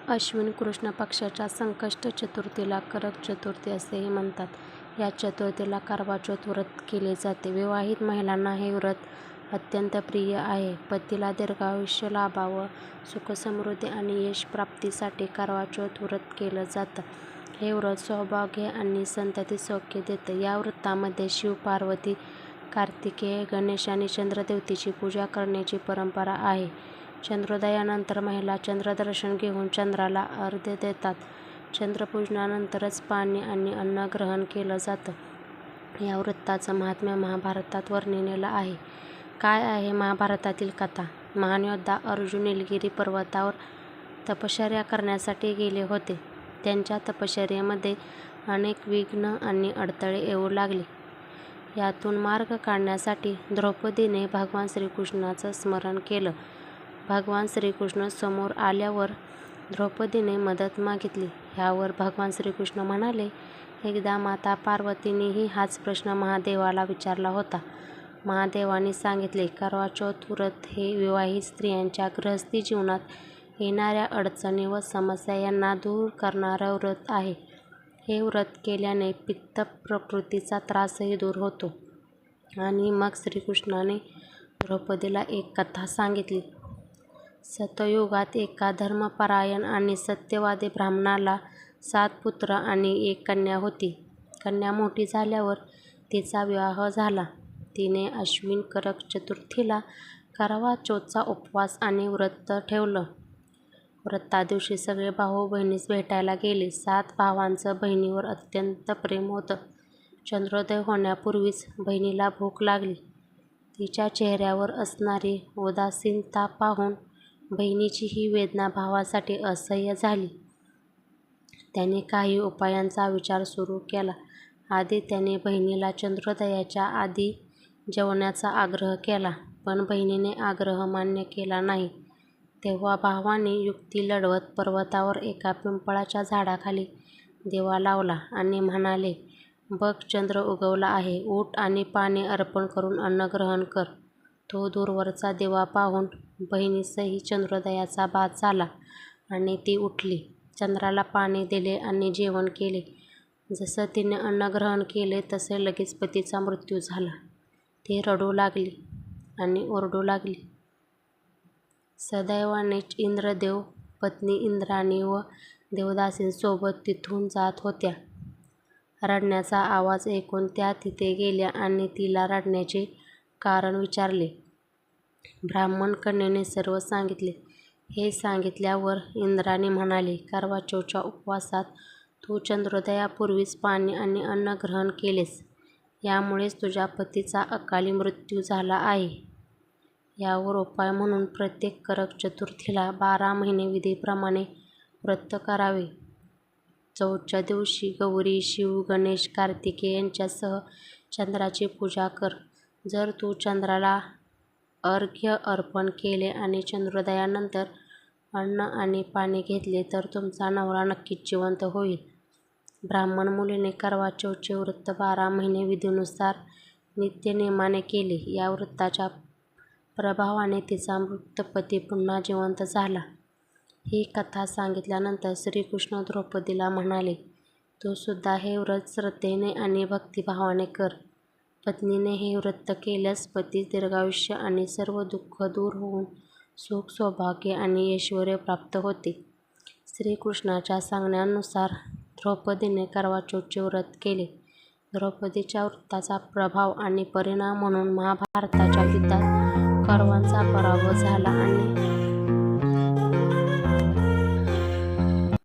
अश्विन कृष्ण पक्षाच्या संकष्ट चतुर्थीला करक चतुर्थी असेही म्हणतात. या चतुर्थीला करवा चौथ व्रत केले जाते. विवाहित महिलांना हे व्रत अत्यंत प्रिय आहे. पतीला दीर्घायुष्य लाभावं, सुखसमृद्धी आणि यश प्राप्तीसाठी करवा चौथ व्रत केलं जातं. हे व्रत सौभाग्य आणि संतती सौख्य देतं. या व्रतामध्ये शिव, पार्वती, कार्तिकेय, गणेश आणि चंद्रदेवतेची पूजा करण्याची परंपरा आहे. चंद्रोदयानंतर महिला चंद्रदर्शन घेऊन चंद्राला अर्घ्य देतात. चंद्रपूजनानंतरच पाणी आणि अन्न ग्रहण केलं जातं. या व्रताचं महात्म्य महाभारतात वर्णिलेलं आहे. काय आहे महाभारतातील कथा? महान योद्धा अर्जुन निलगिरी पर्वतावर तपश्चर्या करण्यासाठी गेले होते. त्यांच्या तपश्चर्येमध्ये अनेक विघ्न आणि अडथळे येऊ लागले. यातून मार्ग काढण्यासाठी द्रौपदीने भगवान श्रीकृष्णाचं स्मरण केलं. भगवान श्रीकृष्ण समोर आल्यावर द्रौपदीने मदत मागितली. यावर भगवान श्रीकृष्ण म्हणाले, एकदा माता पार्वतीनेही हाच प्रश्न महादेवाला विचारला होता. महादेवाने सांगितले, करवा चौथ व्रत हे विवाहित स्त्रियांच्या गृहस्थी जीवनात येणाऱ्या अडचणी व समस्या यांना दूर करणारं व्रत आहे. हे व्रत केल्याने पित्त प्रकृतीचा त्रासही दूर होतो. आणि मग श्रीकृष्णाने द्रौपदीला एक कथा सांगितली. सतयुगात एका धर्मपरायण आणि सत्यवादी ब्राह्मणाला 7 पुत्र आणि 1 कन्या होती. कन्या मोठी झाल्यावर तिचा विवाह झाला. तिने अश्विन करक चतुर्थीला करवा चौथचा उपवास आणि व्रत ठेवलं. व्रतादिवशी सगळे भाऊ बहिणीस भेटायला गेले. 7 भावांचं बहिणीवर अत्यंत प्रेम होतं. चंद्रोदय होण्यापूर्वीच बहिणीला भूक लागली. तिच्या चेहऱ्यावर असणारी उदासीनता पाहून बहिणीची ही वेदना भावासाठी असह्य झाली. त्याने काही उपायांचा विचार सुरू केला. आधी त्याने बहिणीला चंद्रोदयाच्या आधी जेवण्याचा आग्रह केला, पण बहिणीने आग्रह मान्य केला नाही. तेव्हा भावाने युक्ती लढवत पर्वतावर एका पिंपळाच्या झाडाखाली दिवा लावला आणि म्हणाले, बघ, चंद्र उगवला आहे. उठ आणि पाणी अर्पण करून अन्न ग्रहण कर. तो दूरवरचा दिवा पाहून बहिणीसही चंद्रोदयाचा भास झाला आणि ती उठली. चंद्राला पाणी दिले आणि जेवण केले. जसं तिने अन्न ग्रहण केले तसे लगेच पतीचा मृत्यू झाला. ती रडू लागली आणि ओरडू लागली. सदैवाने इंद्रदेव, पत्नी इंद्राणी व देवदासींसोबत तिथून जात होत्या. रडण्याचा आवाज ऐकून त्या तिथे गेल्या आणि तिला रडण्याचे कारण विचारले. ब्राह्मण कन्येने सर्व सांगितले. हे सांगितल्यावर इंद्राणी म्हणाली, करवा चौथच्या उपवासात तू चंद्रोदयापूर्वीच पाणी आणि अन्न ग्रहण केलेस. यामुळेच तुझ्या पतीचा अकाली मृत्यू झाला आहे. यावर उपाय म्हणून प्रत्येक करक चतुर्थीला 12 महिने विधीप्रमाणे व्रत करावे. चौथच्या दिवशी गौरी, शिव, गणेश, कार्तिकेय यांच्यासह चंद्राची पूजा कर. जर तू चंद्राला अर्घ्य अर्पण केले आणि चंद्रोदयानंतर अन्न आणि पाणी घेतले तर तुमचा नवरा नक्कीच जिवंत होईल. ब्राह्मण मुलीने करवा चौथचे व्रत 12 महिने विधीनुसार नित्यनेमाने केले. या व्रताच्या प्रभावाने तिचा मृत पती पुन्हा जिवंत झाला. ही कथा सांगितल्यानंतर श्रीकृष्ण द्रौपदीला म्हणाले, तू सुद्धा हे व्रत श्रद्धेने आणि भक्तिभावाने कर. पत्नीने हे व्रत केल्यास पतीस दीर्घायुष्य आणि सर्व दुःख दूर होऊन सुख, सौभाग्य आणि ऐश्वर्य प्राप्त होते. श्रीकृष्णाच्या सांगण्यानुसार द्रौपदीने करवा चौथचे व्रत केले. द्रौपदीच्या व्रताचा प्रभाव आणि परिणाम म्हणून महाभारताच्या युद्धात कौरवांचा पराभव झाला आणि